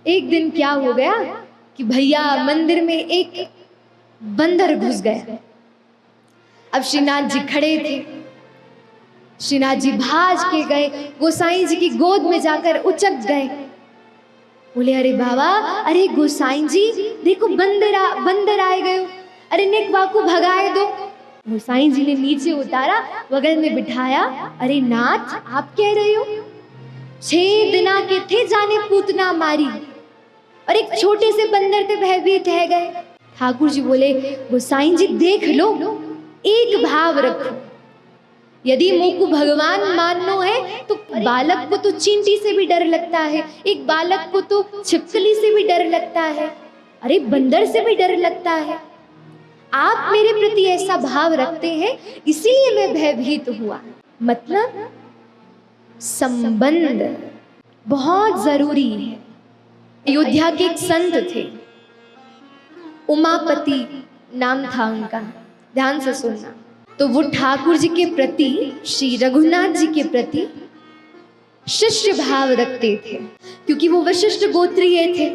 एक दिन क्या हो गया कि भैया मंदिर में एक बंदर घुस गया। अब श्रीनाथ जी खड़े थे, श्रीनाथ जी भाज के गए, गोसाई जी की गोद में जाकर उचक गए। बोले अरे बाबा, अरे गोसाई जी देखो बंदर आए गए, अरे नेकवा को भगाए दो। गोसाई जी ने नीचे उतारा, बगल में बिठाया। अरे नाथ आप कह रहे हो, 6 दिना के थे जाने पूतना मारी, और एक छोटे से बंदर पे भयभीत रह गए। ठाकुर जी बोले गोसाई जी देख लो, एक भाव रखो, यदि मुंह को भगवान मानना है तो बालक को तो चींटी से भी डर लगता है, एक बालक को तो छिपकली से भी डर लगता है, अरे बंदर से भी डर लगता है। आप मेरे प्रति ऐसा भाव रखते हैं इसीलिए मैं भयभीत हुआ। मतलब संबंध बहुत जरूरी है। अयोध्या के एक संत थे, उमापति नाम था उनका, ध्यान से सुनना। तो वो ठाकुर जी के प्रति, श्री रघुनाथ जी के प्रति शिष्य भाव रखते थे, क्योंकि वो वशिष्ठ गोत्रीय थे,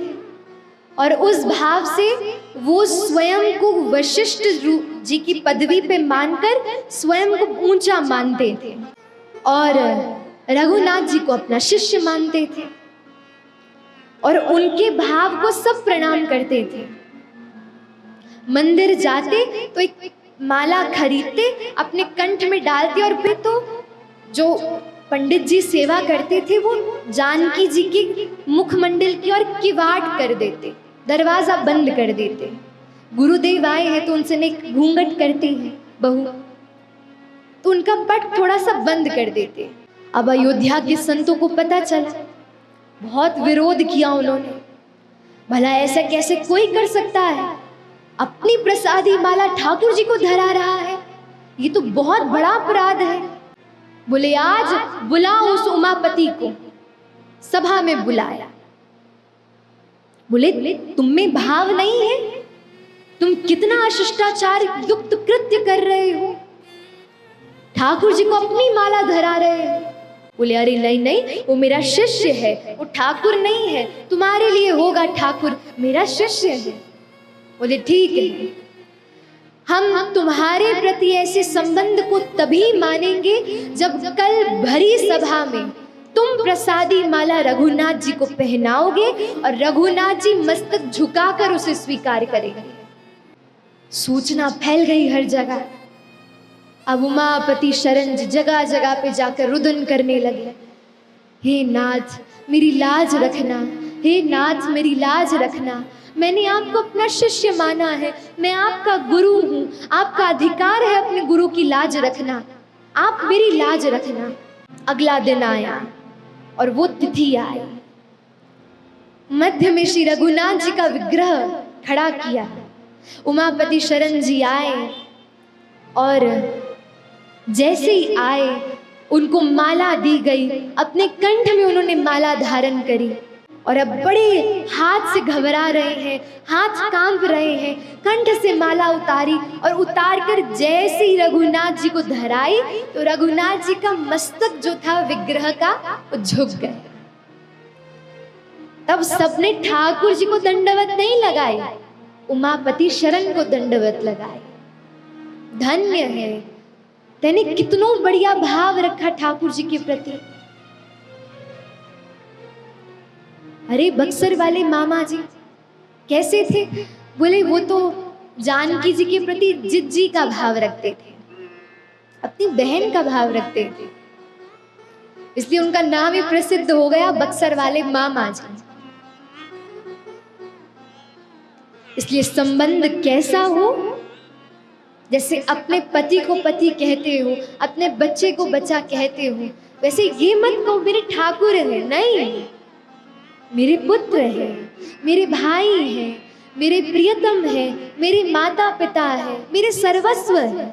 और उस भाव से वो स्वयं को वशिष्ठ जी की पदवी पे मानकर स्वयं को ऊंचा मानते थे, और रघुनाथ जी को अपना शिष्य मानते थे, और उनके भाव को सब प्रणाम करते थे। मंदिर जाते तो एक माला खरीदते, अपने कंठ में डालते, और फिर तो जो पंडित जी सेवा करते थे वो जानकी जी की मुखमंडल की ओर किवाड़ कर देते, दरवाजा बंद कर देते। गुरुदेव आए हैं तो उनसे एक घूंघट करती है बहू, तो उनका पट थोड़ा सा बंद कर देते। अब अयोध्या के संतों को पता चला, बहुत विरोध किया उन्होंने, भला ऐसा कैसे कोई कर सकता है, अपनी प्रसादी माला ठाकुर जी को धरा रहा है, ये तो बहुत बड़ा अपराध है। बोले आज बुलाओ उस उमापति को। सभा में बुलाया। बोले तुम में भाव नहीं है, तुम कितना अशिष्टाचार युक्त कृत्य कर रहे हो, ठाकुर जी को अपनी माला धरा रहे हो। बोले अरे नहीं नहीं, वो मेरा शिष्य है, वो ठाकुर नहीं है, तुम्हारे लिए होगा ठाकुर, मेरा शिष्य है। बोले ठीक है, हम तुम्हारे प्रति ऐसे संबंध को तभी मानेंगे जब कल भरी सभा में तुम प्रसादी माला रघुनाथ जी को पहनाओगे और रघुनाथ जी मस्तक झुकाकर उसे स्वीकार करेंगे। सूचना फैल गई हर जगह। अब उमापति शरण जी जगह जगह पे जाकर रुदन करने लगे, हे नाथ मेरी लाज रखना, हे नाथ मेरी लाज रखना, मैंने आपको अपना शिष्य माना है, मैं आपका गुरु हूँ, आपका अधिकार है अपने गुरु की लाज रखना, आप मेरी लाज रखना। अगला दिन आया और वो तिथि आई। मध्य में श्री रघुनाथ जी का विग्रह खड़ा किया। उमापति शरण जी आए और जैसे ही आए उनको माला दी गई, अपने कंठ में उन्होंने माला धारण करी, और अब बड़े हाथ से घबरा रहे हैं, हाथ कांप रहे हैं, कंठ से माला उतारी, और उतार कर जैसे ही रघुनाथ जी को धराई तो रघुनाथ जी का मस्तक जो था विग्रह का वो झुक गए। तब सबने ठाकुर जी को दंडवत नहीं लगाई, उमापति शरण को दंडवत लगाई। धन्य है, तेने कितनो बढ़िया भाव रखा ठाकुर जी के प्रति। अरे बक्सर वाले मामा जी कैसे थे? बोले वो तो जानकी जी के प्रति जिज्जी का भाव रखते थे, अपनी बहन का भाव रखते थे, इसलिए उनका नाम ही प्रसिद्ध हो गया बक्सर वाले मामा जी। इसलिए संबंध कैसा हो, जैसे अपने पति को पति कहते हो, अपने बच्चे को बच्चा कहते हो, वैसे ये मत कहो मेरे ठाकुर है, नहीं, मेरे पुत्र है, मेरे भाई है, मेरे प्रियतम है, मेरे माता पिता है, मेरे सर्वस्व है।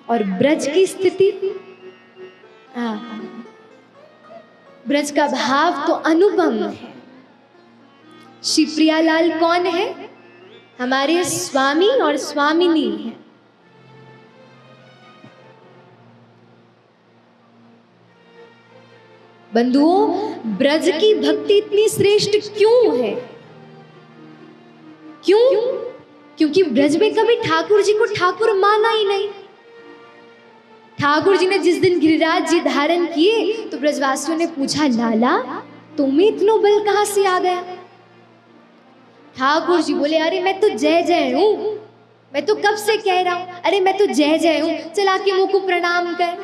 और ब्रज की स्थिति, ब्रज का भाव तो अनुपम है। श्री प्रियालाल कौन है? हमारे स्वामी और स्वामिनी है। बंधुओं, ब्रज की भक्ति इतनी श्रेष्ठ क्यों है? क्यों? क्योंकि ब्रज में कभी ठाकुर जी को ठाकुर माना ही नहीं। ठाकुर जी ने जिस दिन गिरिराज जी धारण किए तो ब्रजवासियों ने पूछा, लाला तुम्हें इतना बल कहां से आ गया? ठाकुर जी बोले, अरे मैं तो जय जय हूं, मैं तो कब से कह रहा हूं, अरे मैं तो जय जय हूं, चला के मुंह को प्रणाम कर।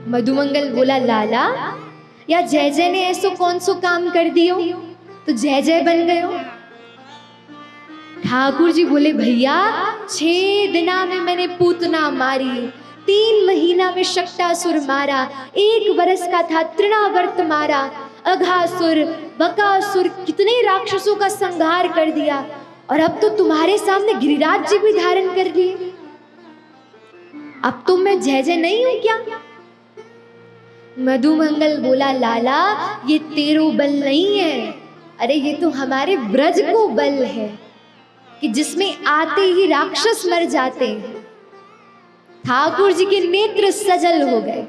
मधुमंगल बोला, लाला या जय जय ने ऐसो कौन सो काम कर दियो तो जय जय बन गयो? ठाकुर जी बोले, भैया 6 दिना में मैंने पूतना मारी, 3 महीना में शक्टासुर मारा, 1 बरस का था तृणावर्त मारा, अघासुर बकासुर कितने राक्षसों का संहार कर दिया, और अब तो तुम्हारे सामने गिरिराज जी भी धारण कर लिए। अब तो मैं जय जय नहीं हूं क्या? मधुमंगल बोला, लाला ये तेरो बल नहीं है, अरे ये तो हमारे ब्रज को बल है कि जिसमें आते ही राक्षस मर जाते हैं। ठाकुर जी के नेत्र सजल हो गए।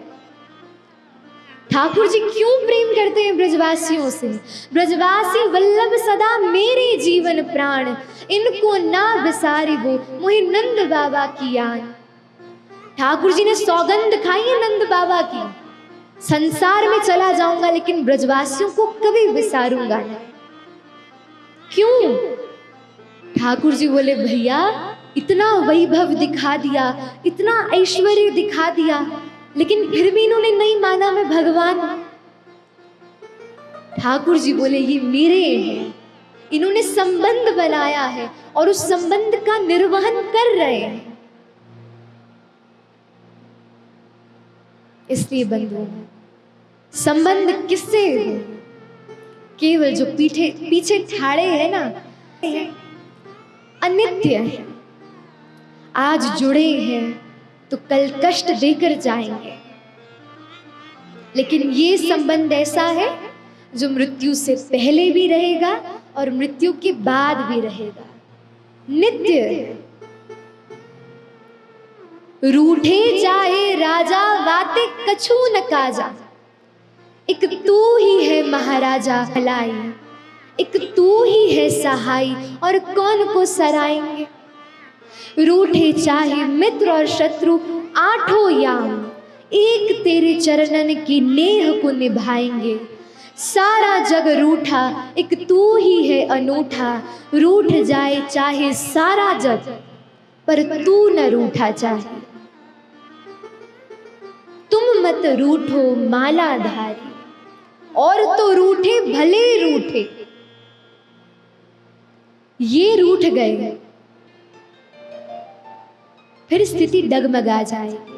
ठाकुर जी क्यों प्रेम करते हैं ब्रजवासियों से? ब्रजवासी वल्लभ सदा मेरे जीवन प्राण, इनको ना बिसारिबो मोहि नंद बाबा की यान। ठाकुर जी ने सौगंध खाई है नंद बाबा की, संसार में चला जाऊंगा लेकिन ब्रजवासियों को कभी विसारूंगा नहीं। क्यों? ठाकुर जी बोले, भैया इतना वैभव दिखा दिया, इतना ऐश्वर्य दिखा दिया, लेकिन फिर भी इन्होंने नहीं माना मैं भगवान। ठाकुर जी बोले, ये मेरे हैं, इन्होंने संबंध बनाया है और उस संबंध का निर्वहन कर रहे हैं। इसलिए बंधुओं, संबंध किससे हो? केवल जो पीछे ठाड़े है ना, अनित्य है। आज जुड़े हैं तो कल कष्ट देकर जाएंगे, लेकिन ये संबंध ऐसा है जो मृत्यु से पहले भी रहेगा और मृत्यु के बाद भी रहेगा, नित्य है। रूठे जाए राजा वाते कछु न काजा, एक तू ही है महाराजा भलाई, एक तू ही है सहाय और कौन को सराएंगे। रूठे चाहे मित्र और शत्रु 8 याम, एक तेरे चरणन की नेह को निभाएंगे। सारा जग रूठा एक तू ही है अनूठा, रूठ जाए चाहे सारा जग पर तू न रूठा चाहे। तुम मत रूठो मालाधारी, और तो रूठे भले रूठे, ये रूठ गए फिर स्थिति डगमगा जाएगी।